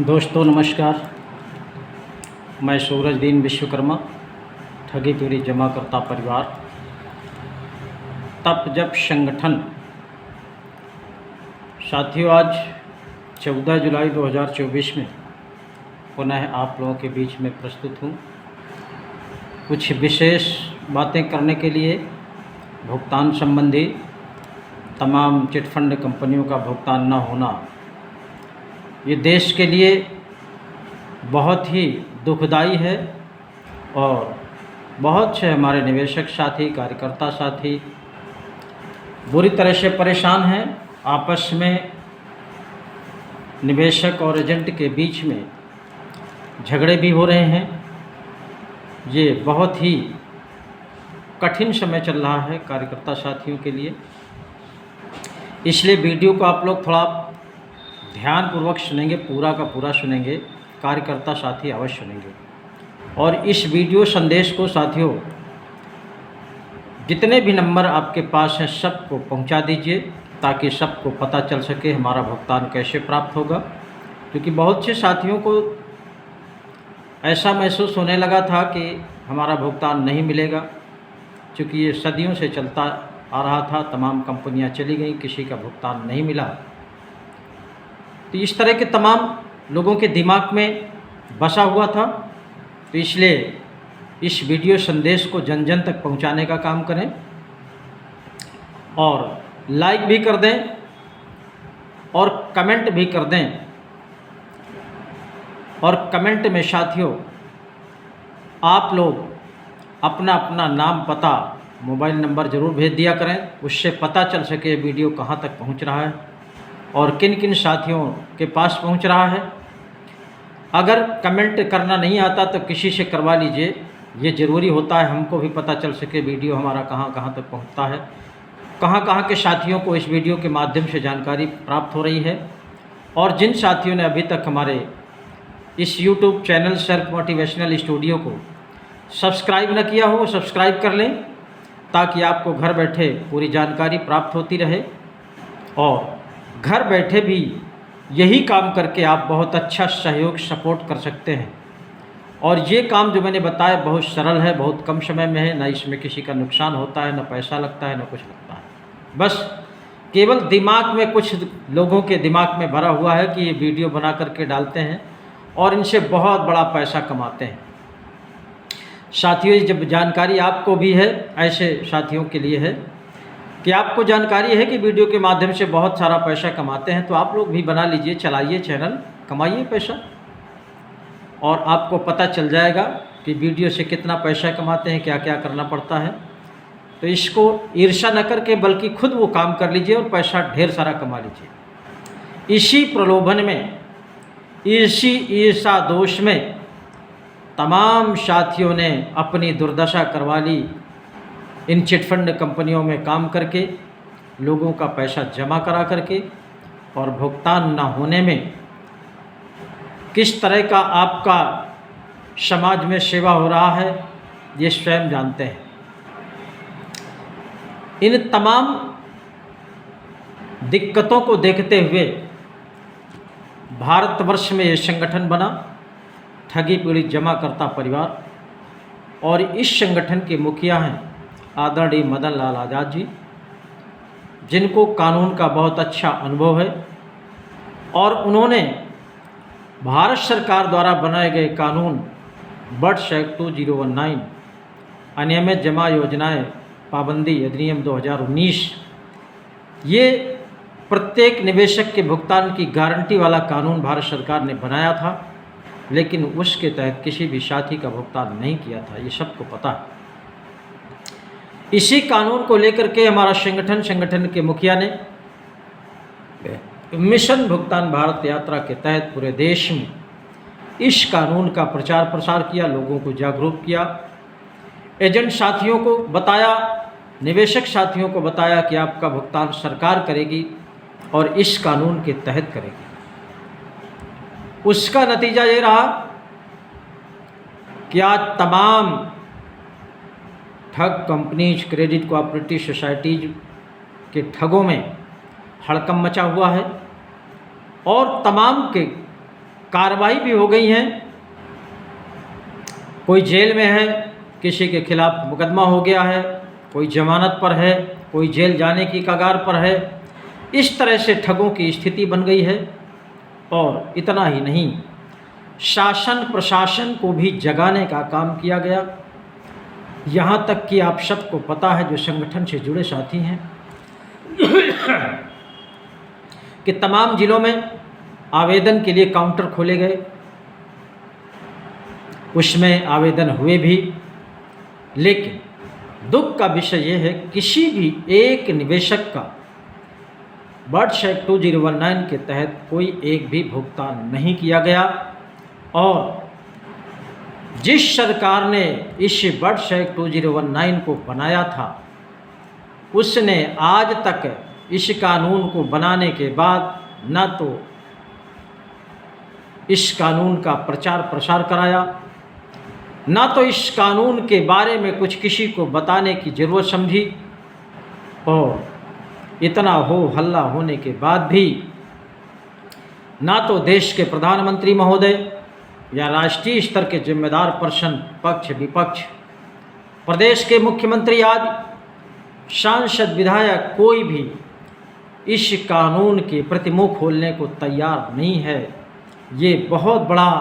दोस्तों नमस्कार। मैं सूरजदीन विश्वकर्मा, ठगी पीड़ित जमाकर्ता परिवार तप जप संगठन। साथियों, आज 14 जुलाई 2024 में पुनः आप लोगों के बीच में प्रस्तुत हूँ कुछ विशेष बातें करने के लिए। भुगतान संबंधी तमाम चिटफंड कंपनियों का भुगतान न होना ये देश के लिए बहुत ही दुखदाई है और बहुत से हमारे निवेशक साथी, कार्यकर्ता साथी बुरी तरह से परेशान हैं। आपस में निवेशक और एजेंट के बीच में झगड़े भी हो रहे हैं। ये बहुत ही कठिन समय चल रहा है कार्यकर्ता साथियों के लिए, इसलिए वीडियो को आप लोग थोड़ा ध्यानपूर्वक सुनेंगे, पूरा का पूरा सुनेंगे, कार्यकर्ता साथी अवश्य सुनेंगे। और इस वीडियो संदेश को साथियों जितने भी नंबर आपके पास हैं सबको पहुंचा दीजिए, ताकि सबको पता चल सके हमारा भुगतान कैसे प्राप्त होगा। क्योंकि बहुत से साथियों को ऐसा महसूस होने लगा था कि हमारा भुगतान नहीं मिलेगा, क्योंकि ये सदियों से चलता आ रहा था। तमाम कंपनियां चली गईं, किसी का भुगतान नहीं मिला। तो इस तरह के तमाम लोगों के दिमाग में बसा हुआ था। तो इसलिए इस वीडियो संदेश को जन जन तक पहुंचाने का काम करें और लाइक भी कर दें और कमेंट भी कर दें। और कमेंट में साथियों आप लोग अपना अपना नाम, पता, मोबाइल नंबर ज़रूर भेज दिया करें, उससे पता चल सके वीडियो कहाँ तक पहुंच रहा है और किन किन साथियों के पास पहुंच रहा है। अगर कमेंट करना नहीं आता तो किसी से करवा लीजिए, ये ज़रूरी होता है, हमको भी पता चल सके वीडियो हमारा कहाँ कहाँ तक पहुंचता है, कहाँ कहाँ के साथियों को इस वीडियो के माध्यम से जानकारी प्राप्त हो रही है। और जिन साथियों ने अभी तक हमारे इस YouTube channel self motivational studio को सब्सक्राइब न किया हो, वो सब्सक्राइब कर लें, ताकि आपको घर बैठे पूरी जानकारी प्राप्त होती रहे और घर बैठे भी यही काम करके आप बहुत अच्छा सहयोग, सपोर्ट कर सकते हैं। और ये काम जो मैंने बताया बहुत सरल है, बहुत कम समय में है, ना इसमें किसी का नुकसान होता है, ना पैसा लगता है, ना कुछ लगता है। बस केवल दिमाग में, कुछ लोगों के दिमाग में भरा हुआ है कि ये वीडियो बना करके डालते हैं और इनसे बहुत बड़ा पैसा कमाते हैं। साथियों, जब जानकारी आपको भी है, ऐसे साथियों के लिए है कि आपको जानकारी है कि वीडियो के माध्यम से बहुत सारा पैसा कमाते हैं, तो आप लोग भी बना लीजिए, चलाइए चैनल, कमाइए पैसा और आपको पता चल जाएगा कि वीडियो से कितना पैसा कमाते हैं, क्या क्या करना पड़ता है। तो इसको ईर्ष्या न करके बल्कि खुद वो काम कर लीजिए और पैसा ढेर सारा कमा लीजिए। इसी प्रलोभन में, इसी ईर्ष्या दोष में तमाम साथियों ने अपनी दुर्दशा करवा ली। इन चिटफंड कंपनियों में काम करके, लोगों का पैसा जमा करा करके और भुगतान न होने में किस तरह का आपका समाज में सेवा हो रहा है, ये स्वयं जानते हैं। इन तमाम दिक्कतों को देखते हुए भारतवर्ष में ये संगठन बना, ठगी पीड़ित जमाकर्ता परिवार। और इस संगठन के मुखिया हैं आदरणीय मदन लाल आज़ाद जी, जिनको कानून का बहुत अच्छा अनुभव है और उन्होंने भारत सरकार द्वारा बनाए गए कानून बर्ड्स एक्ट 2019, अनियमित जमा योजनाएं पाबंदी अधिनियम 2019, ये प्रत्येक निवेशक के भुगतान की गारंटी वाला कानून भारत सरकार ने बनाया था, लेकिन उसके तहत किसी भी साथी का भुगतान नहीं किया था, ये सबको पता है। इसी कानून को लेकर के हमारा संगठन के मुखिया ने मिशन भुगतान भारत यात्रा के तहत पूरे देश में इस कानून का प्रचार प्रसार किया, लोगों को जागरूक किया, एजेंट साथियों को बताया, निवेशक साथियों को बताया कि आपका भुगतान सरकार करेगी और इस कानून के तहत करेगी। उसका नतीजा ये रहा कि आज तमाम ठग कंपनीज, क्रेडिट कोऑपरेटिव सोसाइटीज के ठगों में हड़कंप मचा हुआ है और तमाम के कार्रवाई भी हो गई हैं, कोई जेल में है, किसी के खिलाफ मुकदमा हो गया है, कोई जमानत पर है, कोई जेल जाने की कगार पर है। इस तरह से ठगों की स्थिति बन गई है। और इतना ही नहीं, शासन प्रशासन को भी जगाने का काम किया गया। यहाँ तक कि आप सबको पता है, जो संगठन से जुड़े साथी हैं, कि तमाम जिलों में आवेदन के लिए काउंटर खोले गए। उसमें आवेदन हुए भी, लेकिन दुख का विषय यह है, किसी भी एक निवेशक का वर्ष एक्ट 2019 के तहत कोई एक भी भुगतान नहीं किया गया। और जिस सरकार ने इस वर्ष एक्ट 2019 को बनाया था, उसने आज तक इस कानून को बनाने के बाद न तो इस कानून का प्रचार प्रसार कराया, ना तो इस कानून के बारे में कुछ किसी को बताने की ज़रूरत समझी। और इतना हो हल्ला होने के बाद भी ना तो देश के प्रधानमंत्री महोदय या राष्ट्रीय स्तर के जिम्मेदार पर्सन, पक्ष विपक्ष, प्रदेश के मुख्यमंत्री आदि, सांसद, विधायक, कोई भी इस कानून के प्रति मुँह खोलने को तैयार नहीं है। ये बहुत बड़ा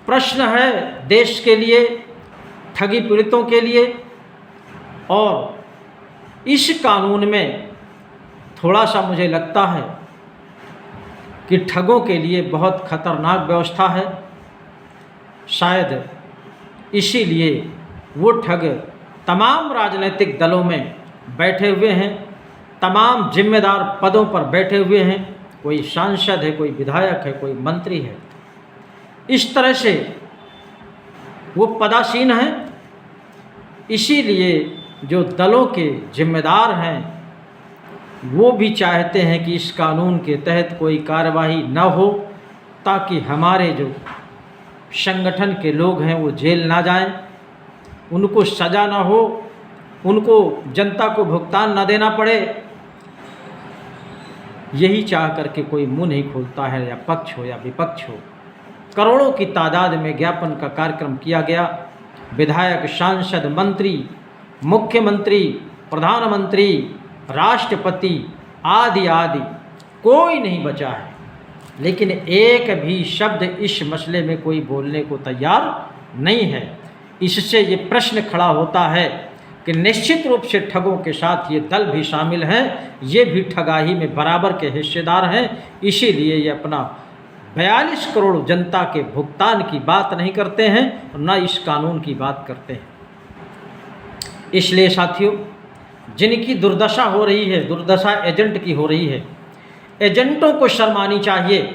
प्रश्न है देश के लिए, ठगी पीड़ितों के लिए। और इस कानून में थोड़ा सा मुझे लगता है कि ठगों के लिए बहुत खतरनाक व्यवस्था है। शायद इसीलिए वो ठग तमाम राजनीतिक दलों में बैठे हुए हैं, तमाम जिम्मेदार पदों पर बैठे हुए हैं। कोई सांसद है, कोई विधायक है, कोई मंत्री है। इस तरह से वो पदासीन हैं। इसीलिए जो दलों के जिम्मेदार हैं वो भी चाहते हैं कि इस कानून के तहत कोई कार्रवाई न हो, ताकि हमारे जो संगठन के लोग हैं वो जेल ना जाएं, उनको सज़ा ना हो, उनको जनता को भुगतान ना देना पड़े। यही चाह करके कोई मुंह नहीं खोलता है, या पक्ष हो या विपक्ष हो। करोड़ों की तादाद में ज्ञापन का कार्यक्रम किया गया। विधायक, सांसद, मंत्री, मुख्यमंत्री, प्रधानमंत्री, राष्ट्रपति आदि आदि, कोई नहीं बचा है। लेकिन एक भी शब्द इस मसले में कोई बोलने को तैयार नहीं है। इससे ये प्रश्न खड़ा होता है कि निश्चित रूप से ठगों के साथ ये दल भी शामिल हैं, ये भी ठगाही में बराबर के हिस्सेदार हैं। इसीलिए ये अपना 42 करोड़ जनता के भुगतान की बात नहीं करते हैं और न इस कानून की बात करते हैं। इसलिए साथियों, जिनकी दुर्दशा हो रही है, दुर्दशा एजेंट की हो रही है, एजेंटों को शर्म आनी चाहिए।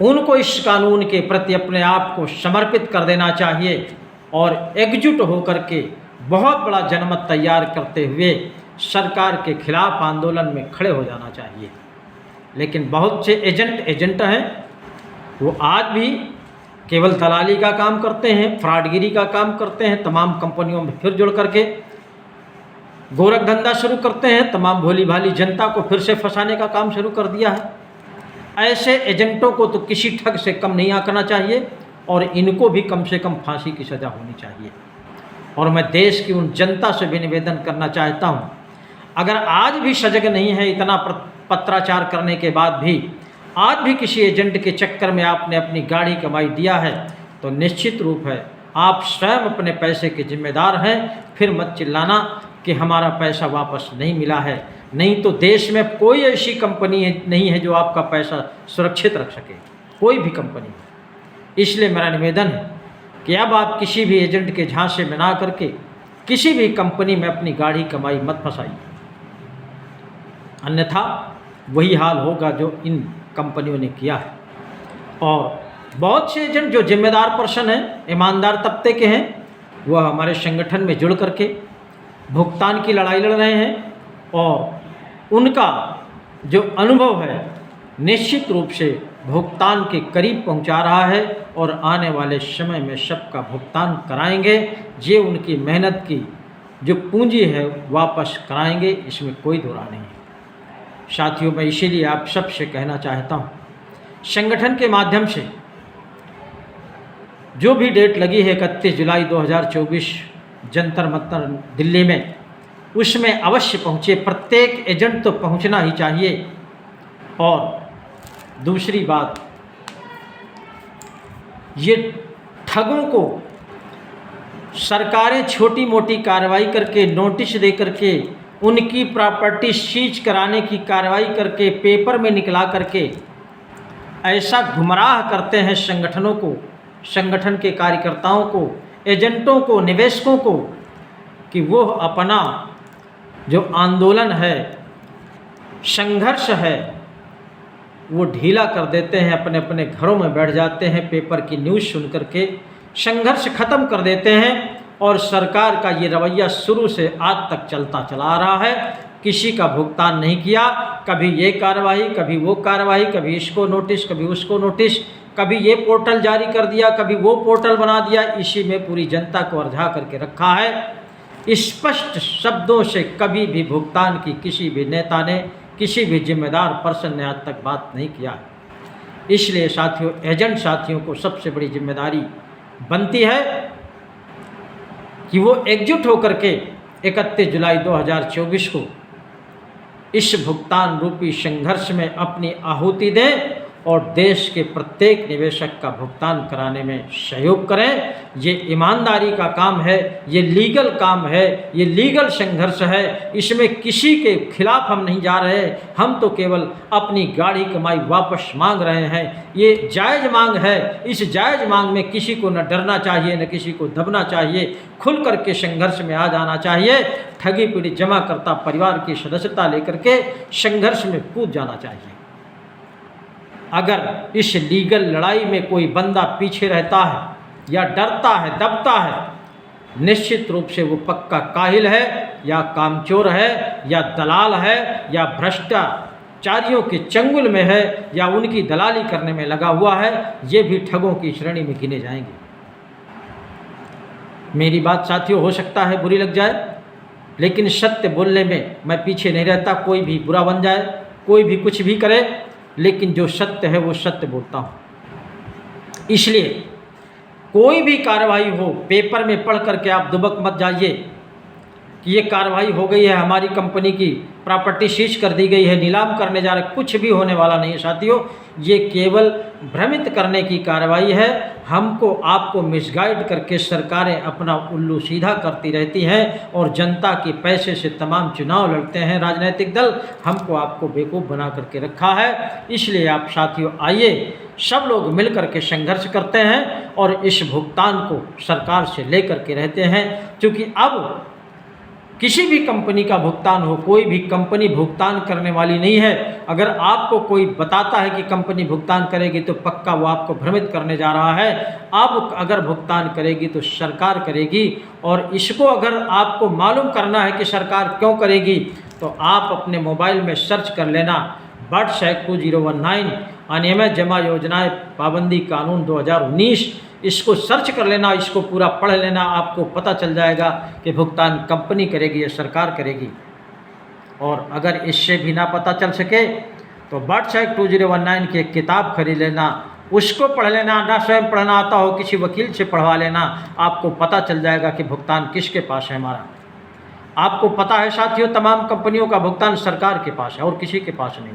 उनको इस कानून के प्रति अपने आप को समर्पित कर देना चाहिए और एकजुट होकर के बहुत बड़ा जनमत तैयार करते हुए सरकार के खिलाफ आंदोलन में खड़े हो जाना चाहिए। लेकिन बहुत से एजेंट हैं, वो आज भी केवल दलाली का काम करते हैं, फ्रॉडगिरी का काम करते हैं, तमाम कंपनियों में फिर जुड़ करके गोरख धंधा शुरू करते हैं, तमाम भोली भाली जनता को फिर से फंसाने का काम शुरू कर दिया है। ऐसे एजेंटों को तो किसी ठग से कम नहीं आंकना चाहिए और इनको भी कम से कम फांसी की सज़ा होनी चाहिए। और मैं देश की उन जनता से भी निवेदन करना चाहता हूँ, अगर आज भी सजग नहीं है, इतना पत्राचार करने के बाद भी आज भी किसी एजेंट के चक्कर में आपने अपनी गाड़ी कमाई दिया है, तो निश्चित रूप है आप स्वयं अपने पैसे के जिम्मेदार हैं। फिर मत चिल्लाना कि हमारा पैसा वापस नहीं मिला है। नहीं तो देश में कोई ऐसी कंपनी नहीं है जो आपका पैसा सुरक्षित रख सके, कोई भी कंपनी। इसलिए मेरा निवेदन है कि अब आप किसी भी एजेंट के झांसे में ना करके किसी भी कंपनी में अपनी गाढ़ी कमाई मत फंसाइए, अन्यथा वही हाल होगा जो इन कंपनियों ने किया है। और बहुत से एजेंट जो जिम्मेदार पर्सन हैं, ईमानदार तबके के हैं, वह हमारे संगठन में जुड़ करके भुगतान की लड़ाई लड़ रहे हैं और उनका जो अनुभव है निश्चित रूप से भुगतान के करीब पहुंचा रहा है और आने वाले समय में सबका भुगतान कराएंगे। ये उनकी मेहनत की जो पूंजी है वापस कराएंगे, इसमें कोई दो राय नहीं है। साथियों, मैं इसीलिए आप सबसे कहना चाहता हूँ संगठन के माध्यम से जो भी डेट लगी है 31 जुलाई 2024 जंतर मंतर दिल्ली में, उसमें अवश्य पहुँचे। प्रत्येक एजेंट तो पहुँचना ही चाहिए। और दूसरी बात, ये ठगों को सरकारें छोटी मोटी कार्रवाई करके, नोटिस दे करके, उनकी प्रॉपर्टी सीज कराने की कार्रवाई करके, पेपर में निकला करके ऐसा गुमराह करते हैं संगठनों को, संगठन के कार्यकर्ताओं को, एजेंटों को, निवेशकों को, कि वो अपना जो आंदोलन है, संघर्ष है, वो ढीला कर देते हैं। अपने अपने घरों में बैठ जाते हैं, पेपर की न्यूज़ सुन करके संघर्ष ख़त्म कर देते हैं। और सरकार का ये रवैया शुरू से आज तक चलता चला आ रहा है। किसी का भुगतान नहीं किया, कभी ये कार्रवाई, कभी वो कार्रवाई, कभी इसको नोटिस, कभी उसको नोटिस, कभी ये पोर्टल जारी कर दिया, कभी वो पोर्टल बना दिया। इसी में पूरी जनता को उलझा करके रखा है। स्पष्ट शब्दों से कभी भी भुगतान की किसी भी नेता ने, किसी भी जिम्मेदार पर्सन ने आज तक बात नहीं किया। इसलिए साथियों, एजेंट साथियों को सबसे बड़ी जिम्मेदारी बनती है कि वो एकजुट होकर के 31 जुलाई 2024 को इस भुगतान रूपी संघर्ष में अपनी आहुति दें और देश के प्रत्येक निवेशक का भुगतान कराने में सहयोग करें। ये ईमानदारी का काम है, ये लीगल काम है, ये लीगल संघर्ष है। इसमें किसी के खिलाफ हम नहीं जा रहे, हम तो केवल अपनी गाढ़ी कमाई वापस मांग रहे हैं। ये जायज़ मांग है। इस जायज़ मांग में किसी को न डरना चाहिए, न किसी को दबना चाहिए। खुल करके संघर्ष में आ जाना चाहिए। ठगी पीड़ित जमाकर्ता परिवार की सदस्यता लेकर के संघर्ष में कूद जाना चाहिए। अगर इस लीगल लड़ाई में कोई बंदा पीछे रहता है या डरता है, दबता है, निश्चित रूप से वो पक्का काहिल है, या कामचोर है, या दलाल है, या भ्रष्टाचारियों के चंगुल में है, या उनकी दलाली करने में लगा हुआ है। ये भी ठगों की श्रेणी में गिने जाएंगे। मेरी बात साथियों हो सकता है बुरी लग जाए, लेकिन सत्य बोलने में मैं पीछे नहीं रहता। कोई भी बुरा बन जाए, कोई भी कुछ भी करे, लेकिन जो सत्य है वो सत्य बोलता हूँ। इसलिए कोई भी कार्रवाई हो, पेपर में पढ़ करके आप दुबक मत जाइए कि ये कार्रवाई हो गई है, हमारी कंपनी की प्रॉपर्टी सीज कर दी गई है, नीलाम करने जा रहे। कुछ भी होने वाला नहीं है साथियों। ये केवल भ्रमित करने की कार्रवाई है। हमको आपको मिसगाइड करके सरकारें अपना उल्लू सीधा करती रहती हैं और जनता के पैसे से तमाम चुनाव लड़ते हैं राजनीतिक दल। हमको आपको बेवकूफ़ बना करके रखा है। इसलिए आप साथियों आइए, सब लोग मिल करके संघर्ष करते हैं और इस भुगतान को सरकार से ले करके रहते हैं। क्योंकि अब किसी भी कंपनी का भुगतान हो, कोई भी कंपनी भुगतान करने वाली नहीं है। अगर आपको कोई बताता है कि कंपनी भुगतान करेगी तो पक्का वो आपको भ्रमित करने जा रहा है। अब अगर भुगतान करेगी तो सरकार करेगी। और इसको अगर आपको मालूम करना है कि सरकार क्यों करेगी, तो आप अपने मोबाइल में सर्च कर लेना बट्स एक्ट 2019 अनियमित जमा योजनाएं पाबंदी कानून 2019। इसको सर्च कर लेना, इसको पूरा पढ़ लेना, आपको पता चल जाएगा कि भुगतान कंपनी करेगी या सरकार करेगी। और अगर इससे भी ना पता चल सके तो बट्स एक्ट 2019 की एक किताब खरीद लेना, उसको पढ़ लेना। ना स्वयं पढ़ना आता हो, किसी वकील से पढ़वा लेना, आपको पता चल जाएगा कि भुगतान किसके पास है हमारा। आपको पता है साथियों, तमाम कंपनियों का भुगतान सरकार के पास है और किसी के पास नहीं।